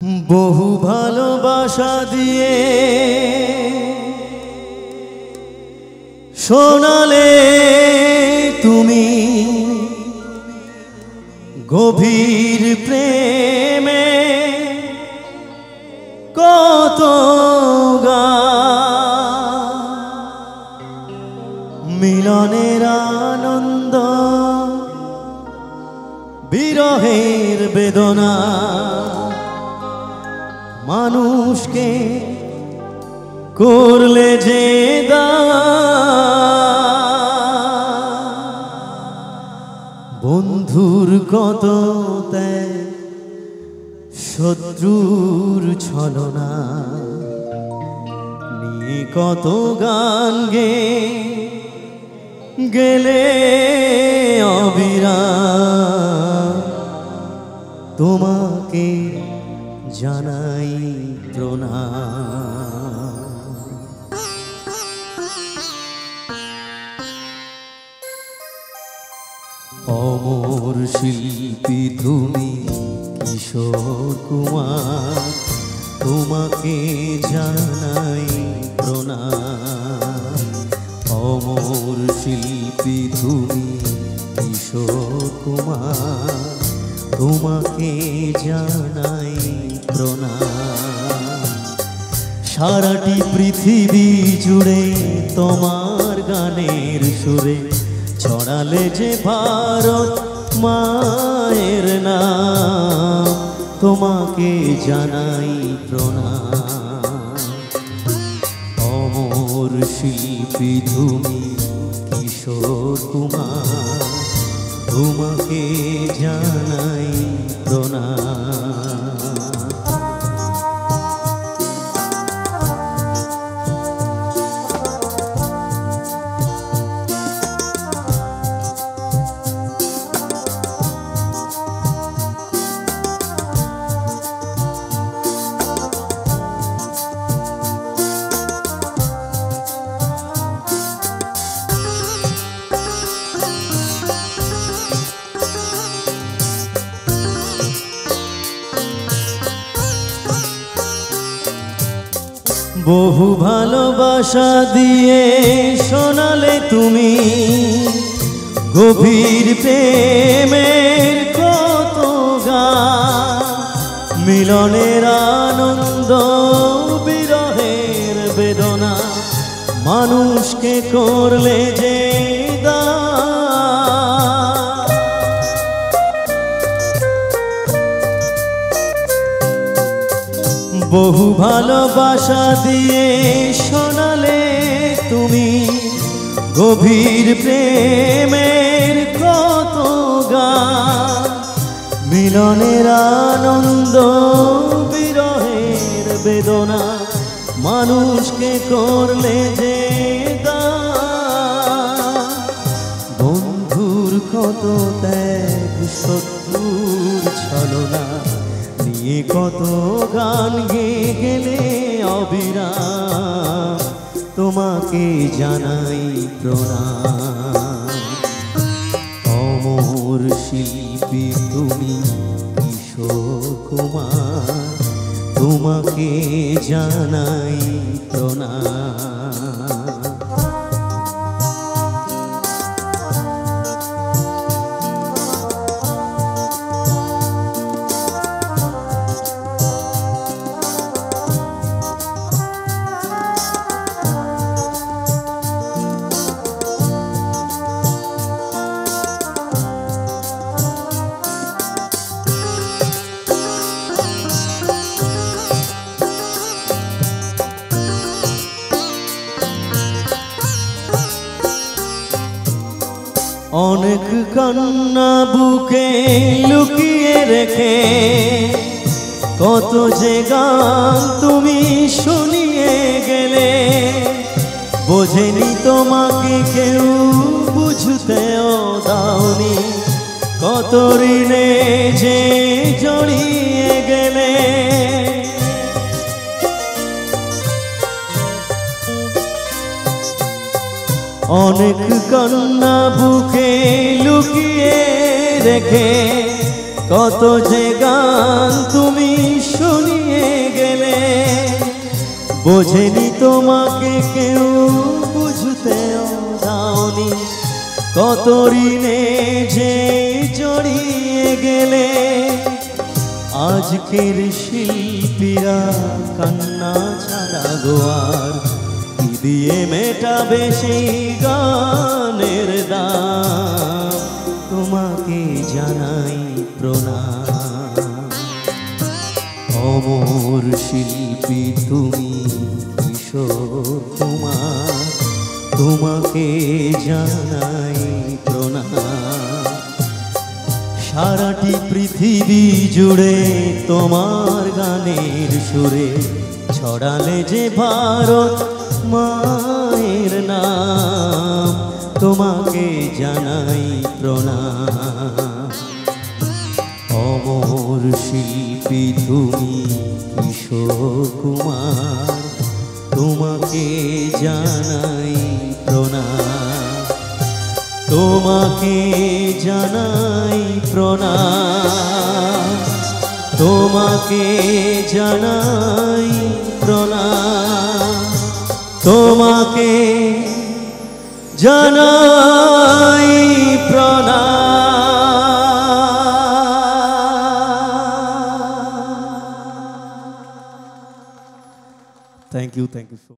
বহু ভালোবাসা দিয়ে শোনালে তুমি গভীর প্রেমে কত মিলনের আনন্দ বিরহের বেদনা মানুষকে করলে যে বন্ধুর কত ত্যাগ শত্রুর ছলনা নিয়ে কত গান গেলে অবিরাম তোমাকে জানাই প্রণাম। অমর শিল্পী তুমি কিশোর কুমার, তোমাকে জানাই প্রণাম। অমর শিল্পী তুমি কিশোর কুমার, তোমাকে জানাই প্রণাম। সারাটি পৃথিবী জুড়ে তোমার গানের সুরে ছড়ালে যে ভারত মায়ের নাম, তোমাকে জানাই প্রণাম। অমর শিল্পী তুমি কিশোর কুমার, তোমাকে জানাই প্রণাম। বহু ভালোবাসা দিয়ে শোনালে তুমি গভীর প্রেমের কত গান, মিলনের আনন্দ বিরহের বেদনা মানুষকে করলে যে বহু ভালোবাসা দিয়ে শোনালে তুমি গভীর প্রেমের কত গান, মিলনের আনন্দ বিরহের বেদনা মানুষকে করলে যে বন্ধুর কত ত্যাগ শত্রুর ছলনা নিয়ে কত গান গেলে অবিরাম, তোমাকে জানাই প্রণাম। অমর শিল্পী তুমি কিশোর কুমার, তোমাকে জানাই প্রণাম। অনেক কান্না বুকে লুকিয়ে রেখে কত যে গান তুমি শুনিয়ে গেলে, বোঝেনি তোমাকে কেউ বুঝতেও দাওনি, কত ঋণে যে জড়িয়ে গেলে। অনেক কান্না বুকে লুকিয়ে রেখে কত যে গান তুমি শুনি বোঝেনি তোমাকে কেউ, বুঝতেও দাওনি, কত ঋণে যে জড়িয়ে গেলে। আজকের শিল্পীরা কান্না ছাড়া গোয়ার কি দিয়ে মেটাবে সেই গানের দাম। তোমাকে জানাই প্রণাম, অমর শিল্পী তুমি কিশোর কুমার, তোমাকে জানাই প্রণাম। সারাটি পৃথিবী জুড়ে তোমার গানের সুরে ছড়ালে যে ভারত মায়ের নাম। তোমাকে জানাই প্রণাম, অমর শিল্পী তুমি কিশোর কুমার, তোমাকে জানাই প্রণাম। তোমাকে জানাই প্রণাম, তোমাকে জানাই প্রণাম, তোমাকে জানাই প্রণাম। Thank you, thank you.